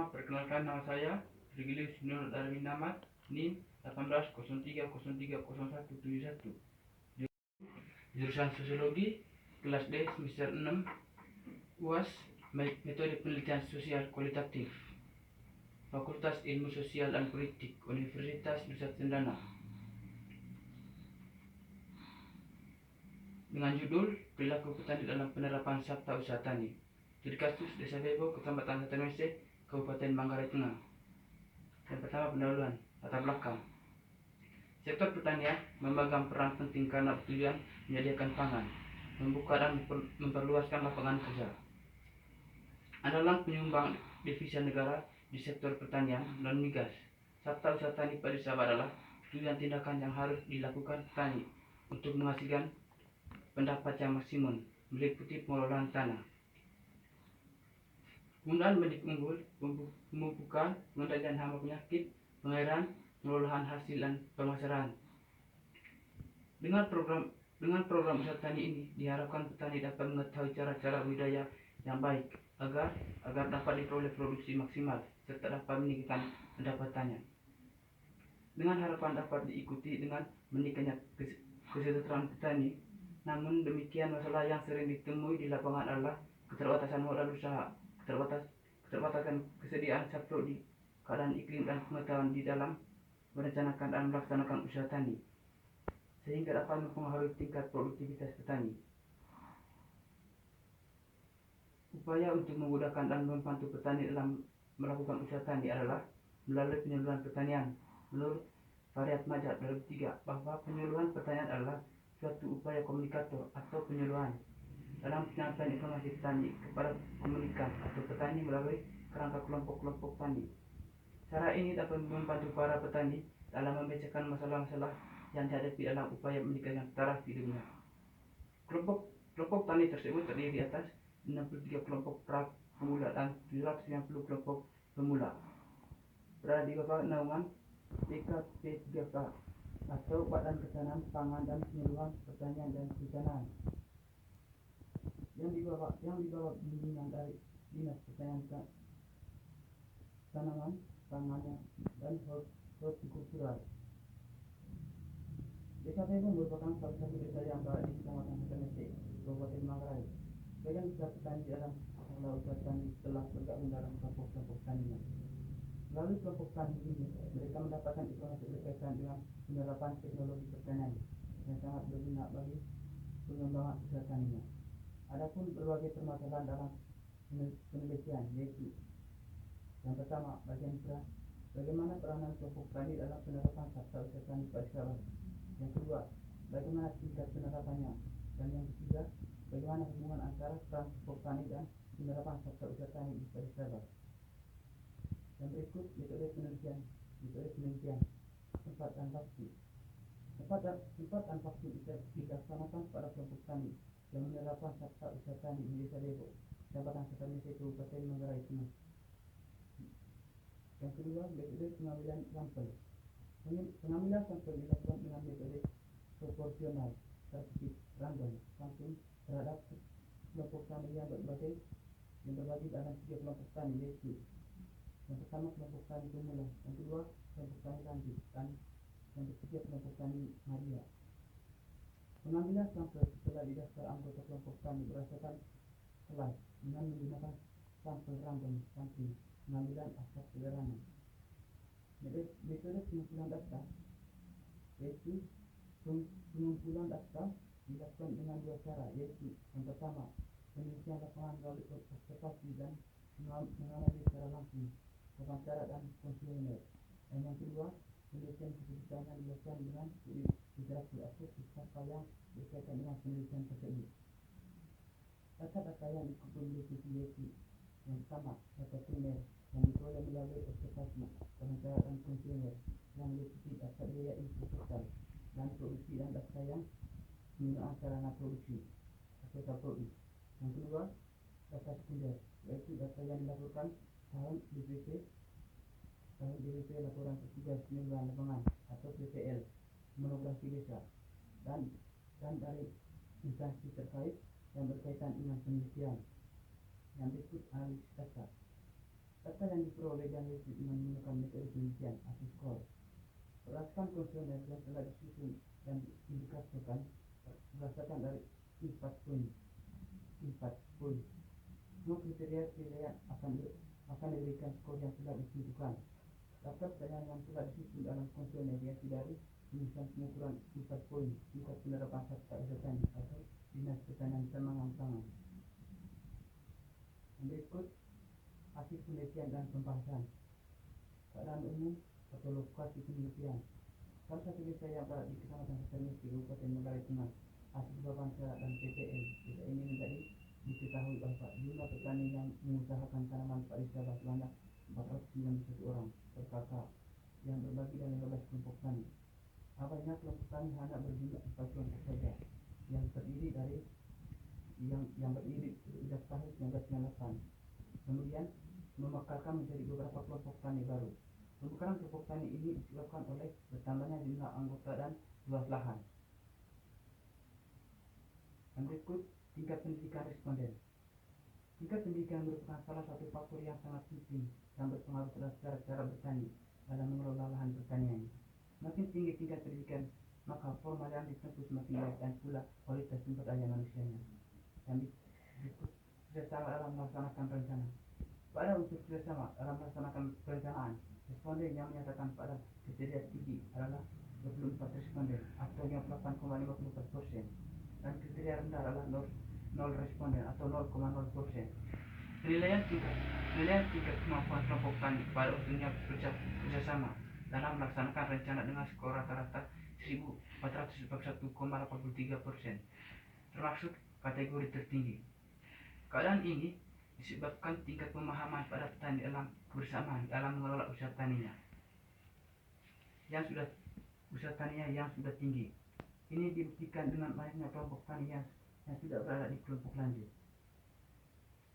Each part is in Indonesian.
Pertama-tama perkenalkan, nama saya Virgilius Nur Darwin Ahmad, NIM 1803030171. Jurusan Sosiologi, kelas D semester 6, UAS metode penelitian sosial kualitatif, Fakultas Ilmu Sosial dan Politik, Universitas Nusa Cendana. Dengan judul Perilaku Petani dalam Penerapan Sabta Usaha Tani, studi kasus Desa Bebo, Kecamatan Satanwese, Kabupaten Manggarai Tengah. Yang pertama, pendahuluan latar belakang. Sektor pertanian memegang peran penting karena tujuan menyediakan pangan, membuka dan memperluaskan lapangan kerja. Andalan penyumbang devisa negara di sektor pertanian non migas. Sabta usaha tani pada Sabah adalah tujuan tindakan yang harus dilakukan petani untuk menghasilkan pendapat yang maksimum, meliputi pengelolaan tanah, penggunaan medik unggul, pemupukan, pengendalian hama penyakit, pengairan, pengelolaan hasil dan pemasaran. Dengan program usaha tani ini diharapkan petani dapat mengetahui cara-cara budidaya yang baik agar dapat diperoleh produksi maksimal serta dapat meningkatkan pendapatannya. Dengan harapan dapat diikuti dengan meningkatnya kesejahteraan petani. Namun demikian, masalah yang sering ditemui di lapangan adalah keterbatasan modal usaha, keterbatasan kesediaan saprodi, keadaan iklim dan pengetahuan di dalam merencanakan dan melaksanakan usaha tani, sehingga dapat mempengaruhi tingkat produktivitas petani. Upaya untuk memudahkan dan membantu petani dalam melakukan usaha tani adalah melalui penyuluhan pertanian. Menurut Faryat Majad 2003, bahwa penyuluhan pertanian adalah suatu upaya komunikator atau penyuluhan dalam penyampaian informasi petani kepada komunikan atau petani melalui kerangka kelompok-kelompok tani. Cara ini dapat membantu para petani dalam memecahkan masalah-masalah yang dihadapi dalam upaya meningkatkan taraf hidupnya. Kelompok tani tersebut terdiri atas 63 kelompok pemula dan 790 kelompok pemula berada di bawah naungan BKP3K atau Badan Ketahanan Pangan dan Penyuluhan Pertanian dan Kehutanan, yang dibawa bimbingan dari Dinas Pertanian, Tanaman Pangan dan Hortikultura. Desa Bebo merupakan salah satu desa yang berada di Kecamatan Satanwese, Kabupaten Manggarai. Sebagian besar petani dalam pengelola usaha tani telah bergabung dalam kelompok-kelompok tani. Melalui kelompok tani ini, mereka mendapatkan informasi berkaitan dengan penerapan teknologi pertanian yang sangat berguna bagi pengembangan usaha taninya. Adapun berbagai permasalahan dalam penelitian, yaitu yang pertama, bagaimana peranan kelompok tani dalam penerapan sabta usaha tani pada Sabah. Yang kedua, bagaimana tingkat penerapannya. Dan yang ketiga, bagaimana hubungan antara peran kelompok tani dan penerapan sabta usaha tani di pada Sabah. Yang berikut metode penelitian. Tempat dan waktu. Tempat dan waktu dilaksanakan pada kelompok tani yang menerapkan sabta usaha tani di Desa Bebo, Kecamatan Satanwese, Kabupaten Manggarai Tengah. Yang kedua, metode pengambilan sampel. Pengambilan sampel dilakukan dengan metode proporsional tertutup random sampling terhadap kelompok tani yang berbagi dalam 3 kelompok tani, yaitu yang pertama kelompok tani pemula, yang kedua kelompok tani lanjut, dan yang ketiga kelompok tani Maria. Pengambilan sampel setelah didaftar anggota kelompok tani berdasarkan kelas dengan menggunakan sampel random sampling, pengambilan akar sederhana. Metode pengumpulan data, yaitu pengumpulan data dilakukan dengan 2 cara, yaitu yang pertama penelitian lapangan melalui observasi dan mengamati secara langsung wawancara dan kuesioner, dan yang kedua penelitian keputusan yang dilakukan dengan literatur atau pustaka yang berkaitan dengan penelitian tersebut. Data-data yang dikumpulkan meliputi yaitu yang pertama data primer yang diperoleh melalui observasi, wawancara dan kuesioner yang meliputi data biaya input total dan produksi dan data yang penggunaan sarana produksi atau saprodi. Yang kedua, data sekunder, yaitu data yang dilakukan tahun DPP laporan petugas penyuluhan lapangan atau PPL, monografi desa, dan dari instansi terkait yang berkaitan dengan penelitian. Yang berikut analisis data. Data yang diperoleh dan dengan menggunakan metode penelitian atau skor berdasarkan kuesioner yang telah disusun dan diindikasikan berdasarkan dari 4 poin. Semua kriteria penilaian akan diberikan skor yang telah ditentukan. Daftar pertanyaan yang telah disusun dalam kuesioner diisi dari penyusunan pengukuran 4 poin tingkat penerapan serta usaha atau dinas pertanian Tamangan. Berikut hasil penelitian dan pembahasan. Keadaan umum atau lokasi penelitian. Salah satu desa yang berada di Kecamatan Kesermis di Kabupaten Manggarai Tengah, hasil wawancara dan PPL. Desa ini menjadi diketahui bahwa jumlah petani yang mengusahakan tanaman padi sawah sebanyak 491 orang per kakak yang berbagi dalam 15 kelompok tani. Awalnya kelompok tani hanya berjumlah 4 kelompok saja yang terdiri dari yang berdiri sejak tahun 1998. Kemudian memekarkan menjadi beberapa kelompok tani baru. Pemekaran kelompok tani ini disebabkan oleh bertambahnya jumlah anggota dan luas lahan. Dan berikut tingkat pendidikan responden. Tingkat pendidikan merupakan salah satu faktor yang sangat penting yang berpengaruh terhadap cara bertani dalam mengelola lahan pertanian. Semakin tinggi tingkat pendidikan, maka formal yang ditempuh semakin baik dan pula kualitas sumber daya manusianya. Dan berikut kerjasama dalam melaksanakan rencana. Pada unsur kerjasama dalam melaksanakan perencanaan, responden yang menyatakan pada kriteria tinggi adalah 24 responden atau 58,50%, dan kriteria rendah adalah 0 responden atau 0,0%. Penilaian tingkat kemampuan kelompok tani pada unsurnya kerjasama dalam melaksanakan rencana dengan skor rata-rata 1441,83%, termasuk kategori tertinggi. Keadaan ini disebabkan tingkat pemahaman pada petani dalam kebersamaan dalam mengelola usaha taninya yang sudah tinggi. Ini dibuktikan dengan banyaknya kelompok tani yang sudah berada di kelompok lanjut.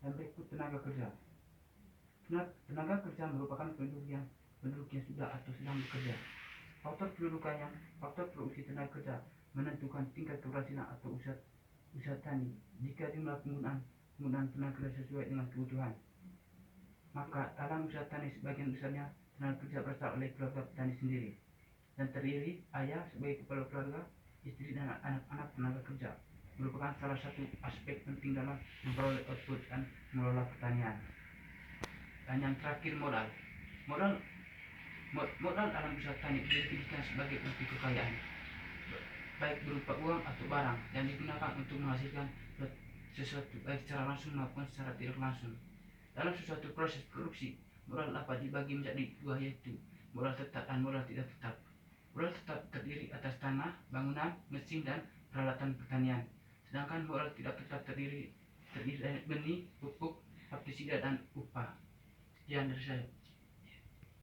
Dan berikut tenaga kerja. Tenaga kerja merupakan penduduk yang sudah atau sedang bekerja. Faktor produksi tenaga kerja menentukan tingkat keberhasilan atau usaha tani. Jika jumlah penggunaan tenaga kerja sesuai dengan kebutuhan, maka dalam usaha tani sebagian besarnya tenaga kerja berasal oleh keluarga petani sendiri dan terdiri ayah sebagai kepala keluarga, istri dan anak-anak. Tenaga kerja merupakan salah satu aspek penting dalam memperoleh output dan mengelola pertanian. Dan yang terakhir, modal dalam usaha tani didefinisikan sebagai bukti kekayaan, baik berupa uang atau barang yang digunakan untuk menghasilkan sesuatu baik secara langsung maupun secara tidak langsung. Dalam sesuatu proses produksi, modal dapat dibagi menjadi dua, yaitu modal tetap dan modal tidak tetap. Modal tetap terdiri atas tanah, bangunan, mesin, dan peralatan pertanian. Sedangkan modal tidak tetap terdiri dari benih, pupuk, pestisida, dan upah. Sekian dari saya.